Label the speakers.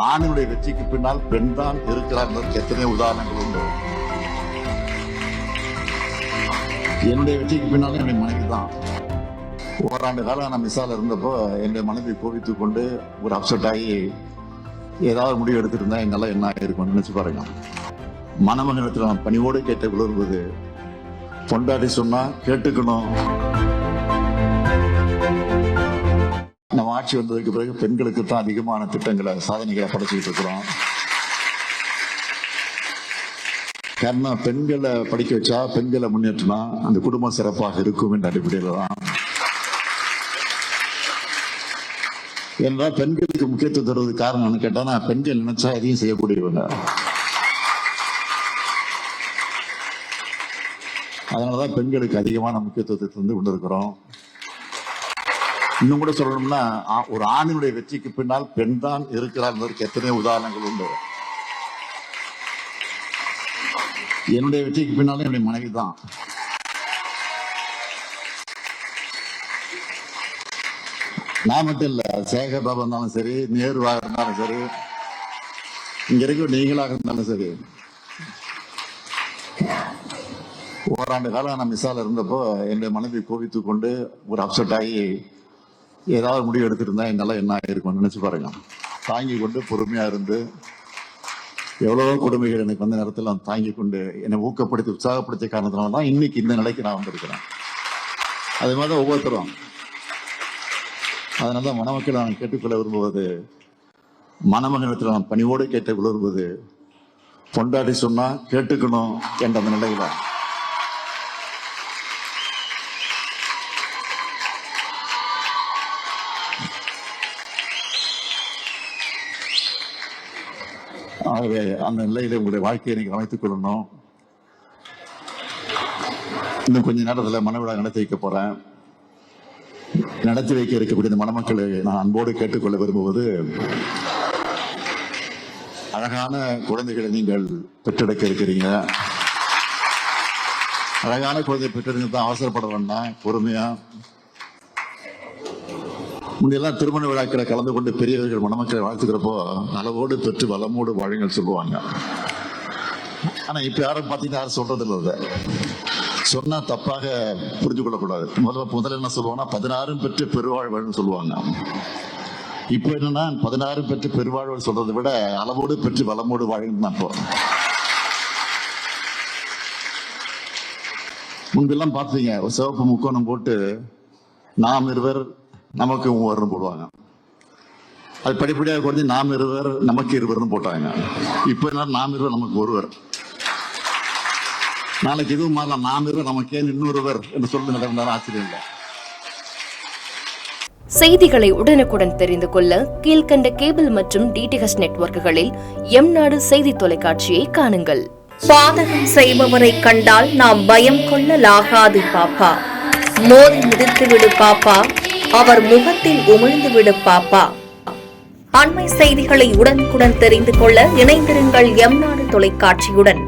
Speaker 1: ஆணினுடைய வெற்றிக்கு பின்னால் பெண் தான் இருக்கிறார் என்பதற்கு எத்தனை உதாரணங்கள் உண்டு. என்னுடைய வெற்றிக்கு பின்னாலும் என்னுடைய மனைவி தான். ஓராண்டு காலம் நான் மிஸ்ஸால இருந்தப்போ என்னுடைய மனைவி கோபித்துக் கொண்டு ஒரு அப்செட் ஆகி ஏதாவது முடிவு எடுத்திருந்தா என்னால என்ன ஆயிருக்கும் நினைச்சு பாருங்க. மணமகனத்தில் நான் பணிவோடு கேட்ட விழுவது, பொண்டாட்டி சொன்னா கேட்டுக்கணும். நம்ம ஆட்சி வந்ததுக்கு பிறகு பெண்களுக்கு தான் அதிகமான திட்டங்களை சாதனைகளை படைச்சுக்கிட்டு இருக்கிறோம். காரணம், பெண்களை படிக்க வச்சா, பெண்களை முன்னேற்றினா அந்த குடும்பம் சிறப்பாக இருக்கும் என்ற அடிப்படையில தான். என்றால் பெண்களுக்கு முக்கியத்துவம் தருவது காரணம்னு கேட்டா, பெண்கள் நினைச்சா எதையும் செய்யக்கூடியவங்க. அதனாலதான் பெண்களுக்கு அதிகமான முக்கியத்துவத்தை தந்து கொண்டிருக்கிறோம். இன்னும் கூட சொல்லணும்னா, ஒரு ஆணினுடைய வெற்றிக்கு பின்னால் பெண் தான் இருக்கிறார் என்பதற்கு எத்தனை உதாரணங்கள் உண்டு. என்னுடைய வெற்றிக்கு பின்னாலும் என்னுடைய மனைவி தான். நான் மட்டும் இல்ல, சேகர் பாபா இருந்தாலும் சரி, நேருவாக இருந்தாலும் சரி, இங்க இருக்க நீங்களாக இருந்தாலும் சரி, ஓராண்டு காலம் நான் மிஸ்ஸால இருந்தப்போ என்னுடைய மனைவி கோபித்துக் கொண்டு ஒரு அப்செட் ஆகி ஏதாவது முடிவு எடுத்திருந்தா என்னால என்ன ஆயிருக்கும் நினைச்சு பாருங்க. தாங்கி கொண்டு பொறுமையா இருந்து எவ்வளவோ கொடுமைகள் எனக்கு வந்த நேரத்தில் நான் தாங்கி கொண்டு என்னை ஊக்கப்படுத்தி உற்சாகப்படுத்திய காரணத்தினால்தான் இன்னைக்கு இந்த நிலைக்கு நான் வந்திருக்கிறேன். அதே மாதிரி ஒவ்வொருத்தரும். அதனாலதான் மணமக்கள் நான் கேட்டுக்கொள்ள விரும்புவது, மணமகனத்தில் நான் பணிவோடு கேட்ட விரும்புவது, பொண்டாட்டி சொன்னா கேட்டுக்கணும் என்ற அந்த நிலையில ஆகவே அந்த நிலையில உங்களுடைய வாழ்க்கையை நீங்க அமைத்துக் கொள்ளணும். இன்னும் கொஞ்ச நேரத்தில் மனவிழா நடத்தி வைக்க போறேன். நடத்தி வைக்க இருக்கக்கூடிய மணமக்களை நான் அன்போடு கேட்டுக்கொள்ள விரும்புவது, அழகான குழந்தைகளை நீங்கள் பெற்றெடுக்க இருக்கிறீங்க. அழகான குழந்தை பெற்றெடுக்க தான் அவசரப்பட வேண்டாம், பொறுமையா. முன்னெல்லாம் திருமண விழாக்களை கலந்து கொண்டு பெரியவர்கள் மணமக்களை வாழ்த்துக்கிறப்போ அளவோடு பெற்று வளமோடு வாழுங்கள் சொல்லுவாங்க. ஆனா இப்ப யாரும் பாத்தீங்கன்னா யாரும் சொல்றது இல்லை. சொன்னா தப்பாக புரிஞ்சு கொள்ளக்கூடாது. முதல்ல என்ன சொல்லுவாங்கன்னா, 16 பெற்று பெருவாழ்வுன்னு சொல்லுவாங்க. இப்போ என்னன்னா, 16 பெற்று பெருவாழ்வு சொல்றதை விட அளவோடு பெற்று வளமோடு வாழுன்னு தான். இப்போ முன்பெல்லாம் பாத்தீங்க, ஒரு சிவப்பு முக்கோணம் போட்டு நாம் இருவர் நமக்கு மூவர்னு போடுவாங்க. அது படிப்படியாக குறைஞ்சி நாம் இருவர் நமக்கு இருவர்னு போட்டாங்க. இப்ப என்ன, நாம் இருவர் நமக்கு ஒருவர். நாளைக்கு இதுவும் மாறலாம், நாம் இருவர் நமக்கு ஏன் இன்னொருவர் என்று சொல்லி நடந்தாலும் ஆச்சரியம் இல்லை.
Speaker 2: செய்திகளை உடனுக்குடன் தெரிந்து கொள்ள கீழ்கண்ட கேபிள் மற்றும் டிடிஹெச் நெட்வொர்க்குகளில் எம்நாடு செய்தி தொலைக்காட்சியை காணுங்கள்.
Speaker 3: பாதகம் செய்பவரை கண்டால் நாம் பயம் கொள்ளலாகாது பாப்பா. மோதி மிதித்துவிடு பாப்பா, அவர் முகத்தில் உமிழ்ந்துவிடு பாப்பா. அண்மை செய்திகளை உடனுக்குடன் தெரிந்து கொள்ள இணைந்திருங்கள் எம்நாடு தொலைக்காட்சியுடன்.